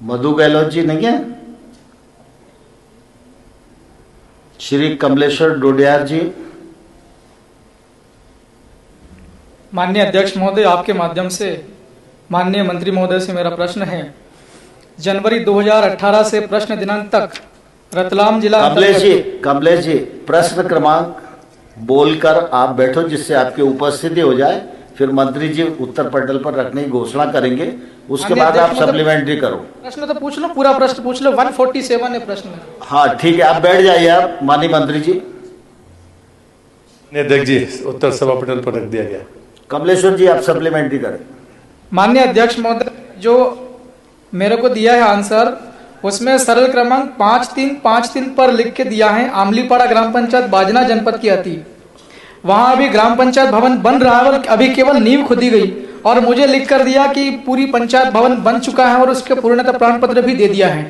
मधु गहलोत जी नहीं है? श्री कमलेश्वर डोडियार जी। माननीय अध्यक्ष महोदय, आपके माध्यम से माननीय मंत्री महोदय से मेरा प्रश्न है। जनवरी 2018 से प्रश्न दिनांक तक रतलाम जिला कमलेश जी प्रश्न क्रमांक बोलकर आप बैठो, जिससे आपकी उपस्थिति हो जाए, फिर मंत्री जी उत्तर पटल पर रखने की घोषणा करेंगे, उसके बाद आप सप्लीमेंट्री करो। प्रश्न तो पूछ लो, पूरा प्रश्न पूछ लो। 147 है प्रश्न। हाँ ठीक है, आप बैठ जाइए। आप माननीय मंत्री जी। अध्यक्ष जी, उत्तर सभा पटल पर रख दिया गया। कमलेश्वर जी आप सप्लीमेंट्री करें। माननीय अध्यक्ष महोदय, जो मेरे को दिया है आंसर, उसमें सरल क्रमांक 5353 पर लिख के दिया है आमलीपाड़ा ग्राम पंचायत बाजना जनपद की आती। वहां अभी ग्राम पंचायत भवन बन रहा है और अभी केवल नींव खुदी गई, और मुझे लिख कर दिया कि पूरी पंचायत भवन बन चुका है और उसके पूर्णतः प्रमाण पत्र भी दे दिया है।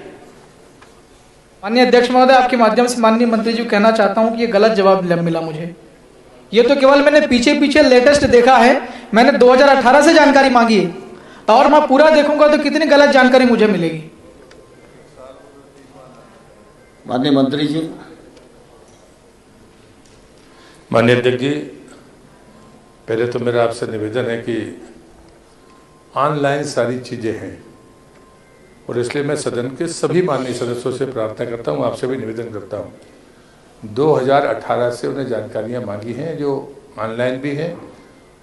माननीय अध्यक्ष महोदय, आपके माध्यम से माननीय मंत्री जी को कहना चाहता हूं कि ये गलत जवाब मिला मुझे। ये तो केवल मैंने पीछे पीछे लेटेस्ट देखा है, मैंने 2018 से जानकारी मांगी है, और मैं पूरा देखूंगा तो कितनी गलत जानकारी मुझे मिलेगी। माननीय मंत्री जी। माननीय अध्यक्ष जी, पहले तो मेरा आपसे निवेदन है कि ऑनलाइन सारी चीज़ें हैं, और इसलिए मैं सदन के सभी माननीय सदस्यों से प्रार्थना करता हूं, आपसे भी निवेदन करता हूं। 2018 से उन्हें जानकारियां मांगी हैं जो ऑनलाइन भी हैं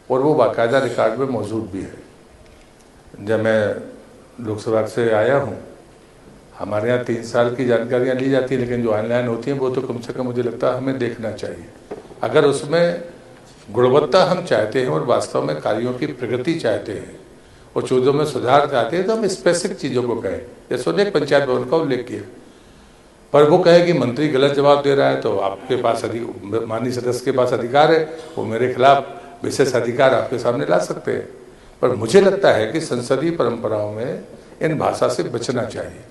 और वो बाकायदा रिकॉर्ड में मौजूद भी है। जब मैं लोकसभा से आया हूं, हमारे यहाँ 3 साल की जानकारियाँ ली जाती हैं, लेकिन जो ऑनलाइन होती हैं वो तो कम से कम मुझे लगता है हमें देखना चाहिए। अगर उसमें गुणवत्ता हम चाहते हैं और वास्तव में कार्यों की प्रगति चाहते हैं और चीज़ों में सुधार चाहते हैं, तो हम स्पेसिफिक चीज़ों को कहें। जैसे उन्हें पंचायत भवन का उल्लेख किया, पर वो कहे कि मंत्री गलत जवाब दे रहा है, तो आपके पास माननीय सदस्य के पास अधिकार है, वो मेरे खिलाफ विशेष अधिकार आपके सामने ला सकते हैं। पर मुझे लगता है कि संसदीय परंपराओं में इन भाषा से बचना चाहिए।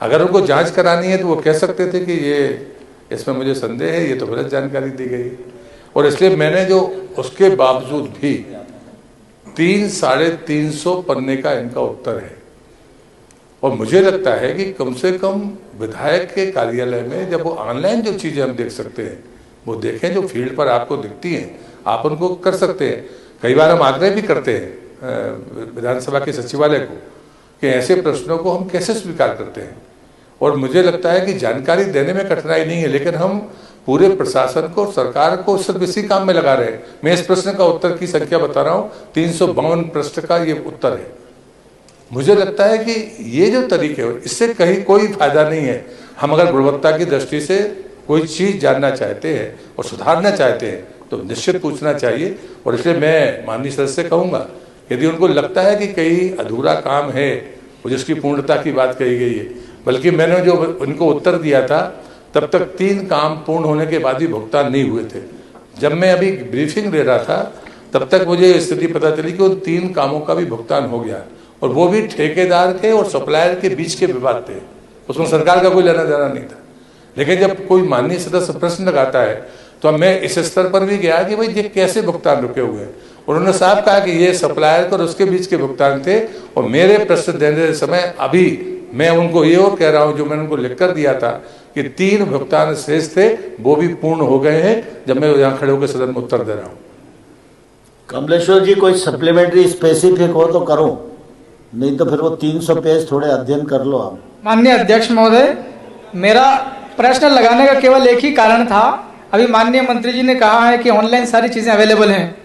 अगर उनको जांच करानी है तो वो कह सकते थे कि ये इसमें मुझे संदेह है, ये तो गलत जानकारी दी गई, और इसलिए मैंने जो उसके बावजूद भी 300-350 पन्ने का इनका उत्तर है। और मुझे लगता है कि कम से कम विधायक के कार्यालय में जब वो ऑनलाइन जो चीज़ें हम देख सकते हैं वो देखें, जो फील्ड पर आपको दिखती हैं आप उनको कर सकते हैं। कई बार हम आग्रह भी करते हैं विधानसभा के सचिवालय को कि ऐसे प्रश्नों को हम कैसे स्वीकार करते हैं, और मुझे लगता है कि जानकारी देने में कठिनाई नहीं है, लेकिन हम पूरे प्रशासन को, सरकार को सिर्फ इसी काम में लगा रहे हैं। मैं इस प्रश्न का उत्तर की संख्या बता रहा हूँ, 352 प्रश्न का ये उत्तर है। मुझे लगता है कि ये जो तरीके हैं इससे कहीं कोई फायदा नहीं है। हम अगर गुणवत्ता की दृष्टि से कोई चीज़ जानना चाहते हैं और सुधारना चाहते हैं तो निश्चित पूछना चाहिए। और इसलिए मैं माननीय सदस्य से कहूँगा, यदि उनको लगता है कि कहीं अधूरा काम है और जिसकी पूर्णता की बात कही गई है, बल्कि मैंने जो उनको उत्तर दिया था तब तक 3 काम पूर्ण होने के बाद भी भुगतान नहीं हुए थे। जब मैं अभी ब्रीफिंग दे रहा था तब तक मुझे स्थिति पता चली कि उन 3 कामों का भी भुगतान हो गया, और वो भी ठेकेदार के और सप्लायर के बीच के विवाद थे, उसमें सरकार का कोई लेना देना नहीं था। लेकिन जब कोई माननीय सदस्य प्रश्न लगाता है तो मैं इस स्तर पर भी गया कि भाई ये कैसे भुगतान रुके हुए हैं। उन्होंने साफ कहा कि ये सप्लायर और उसके बीच के भुगतान थे, और मेरे प्रश्न देने समय अभी मैं उनको ये और कह रहा हूँ जो मैंने उनको लिख कर दिया था कि 3 भुगतान शेष थे, वो भी पूर्ण हो गए हैं, जब मैं यहाँ खड़े होकर सदन में उत्तर दे रहा हूँ। कमलेश्वर जी कोई सप्लीमेंट्री स्पेसिफिक हो तो करो, नहीं तो फिर वो 300 पेज थोड़े अध्ययन कर लो आप। माननीय अध्यक्ष महोदय, मेरा प्रश्न लगाने का केवल एक ही कारण था। अभी माननीय मंत्री जी ने कहा है कि ऑनलाइन सारी चीजें अवेलेबल हैं।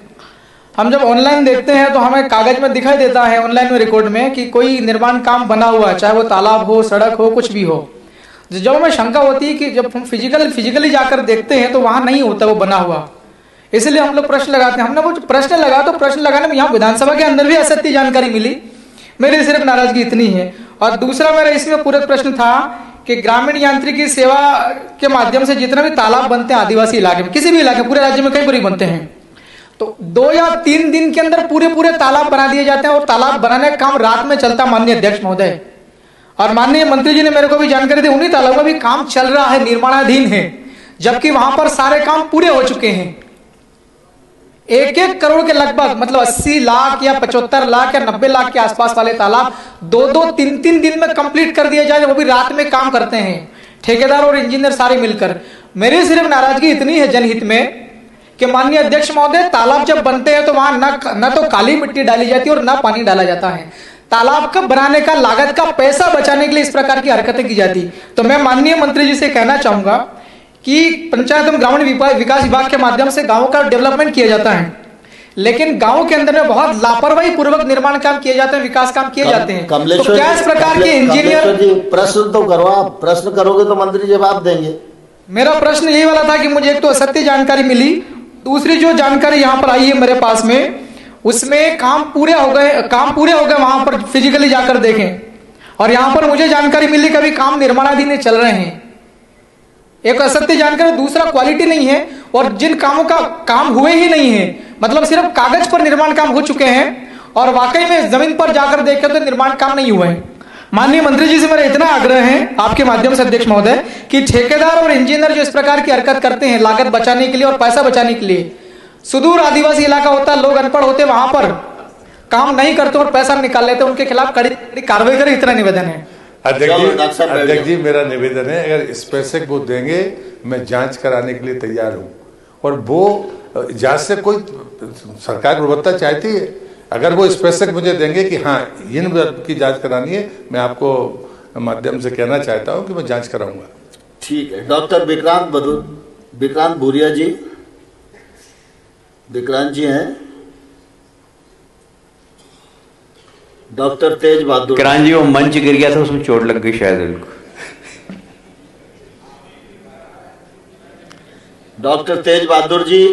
हम जब ऑनलाइन देखते हैं तो हमें कागज में दिखाई देता है, ऑनलाइन में रिकॉर्ड में, कि कोई निर्माण काम बना हुआ है, चाहे वो तालाब हो, सड़क हो, कुछ भी हो। जब हमें शंका होती है कि जब हम फिजिकली जाकर देखते हैं तो वहां नहीं होता वो बना हुआ, इसलिए हम लोग प्रश्न लगाते हैं। हमने वो प्रश्न लगा तो प्रश्न लगाने में यहाँ विधानसभा के अंदर भी असत्य जानकारी मिली। मेरी सिर्फ नाराजगी इतनी है। और दूसरा मेरा इसमें पूरक प्रश्न था कि ग्रामीण यांत्रिकी सेवा के माध्यम से जितने भी तालाब बनते हैं आदिवासी इलाके में, किसी भी इलाके, पूरे राज्य में कई बार बनते हैं, तो 2 या 3 दिन के अंदर पूरे तालाब बना दिए जाते हैं, और तालाब बनाने का काम रात में चलता है माननीय अध्यक्ष महोदय। और माननीय मंत्री जी ने मेरे को भी जानकारी दी, उन्हीं तालाबों में भी काम चल रहा है, निर्माणाधीन है, जबकि वहां पर सारे काम पूरे हो चुके हैं। 1-1 करोड़ के लगभग, मतलब 80 लाख या 75 लाख या 90 लाख के आसपास वाले तालाब 2-2, 3-3 दिन में कंप्लीट कर दिए जाए, वो भी रात में काम करते हैं ठेकेदार और इंजीनियर सारे मिलकर। मेरी सिर्फ नाराजगी इतनी है जनहित में कि माननीय अध्यक्ष महोदय, तालाब जब बनते हैं तो वहां न तो काली मिट्टी डाली जाती है और न पानी डाला जाता है। तालाब का बनाने का लागत का पैसा बचाने के लिए इस प्रकार की हरकतें की जाती। तो मैं माननीय मंत्री जी से कहना चाहूंगा कि पंचायत एवं ग्रामीण विकास विभाग के माध्यम से गांवों का डेवलपमेंट किया जाता है, लेकिन गांव के अंदर में बहुत लापरवाही पूर्वक निर्माण काम किए जाते हैं, विकास काम किए जाते हैं। तो क्या इस प्रकार के इंजीनियर, प्रश्न तो करो, आप प्रश्न करोगे तो मंत्री जवाब देंगे। मेरा प्रश्न यही वाला था कि मुझे एक तो असत्य जानकारी मिली, दूसरी जो जानकारी यहाँ पर आई है मेरे पास में, उसमें काम पूरे हो गए वहां पर फिजिकली जाकर देखें, और यहाँ पर मुझे जानकारी मिली कभी काम निर्माणाधीन चल रहे हैं। एक असत्य जानकारी, दूसरा क्वालिटी नहीं है, और जिन कामों का काम हुए ही नहीं है, मतलब सिर्फ कागज पर निर्माण काम हो चुके हैं और वाकई में जमीन पर जाकर देखें तो निर्माण काम नहीं हुए हैं। माननीय मंत्री जी से मेरा इतना आग्रह है आपके माध्यम से अध्यक्ष महोदय कि ठेकेदार और इंजीनियर जो इस प्रकार की हरकत करते हैं लागत बचाने के लिए और पैसा बचाने के लिए, सुदूर आदिवासी इलाका होता है, लोग अनपढ़ होते, वहां पर काम नहीं करते और पैसा निकाल लेते, उनके खिलाफ कड़ी कार्रवाई करें, इतना निवेदन है। अध्यक्ष जी मेरा निवेदन है, अगर स्पेसिफिक वो देंगे मैं जांच कराने के लिए तैयार हूँ, और वो जांच से कोई सरकार गुणवत्ता चाहती है, अगर वो स्पेसिफिक मुझे देंगे कि हाँ इन की जांच करानी है, मैं आपको माध्यम से कहना चाहता हूँ कि मैं जांच कराऊंगा। ठीक है। डॉक्टर विक्रांत भूरिया जी, विक्रांत जी हैं। डॉक्टर तेज बहादुर, विक्रांत जी वो मंच गिर गया था, उसमें चोट लग गई शायद उनको। डॉक्टर तेज बहादुर जी,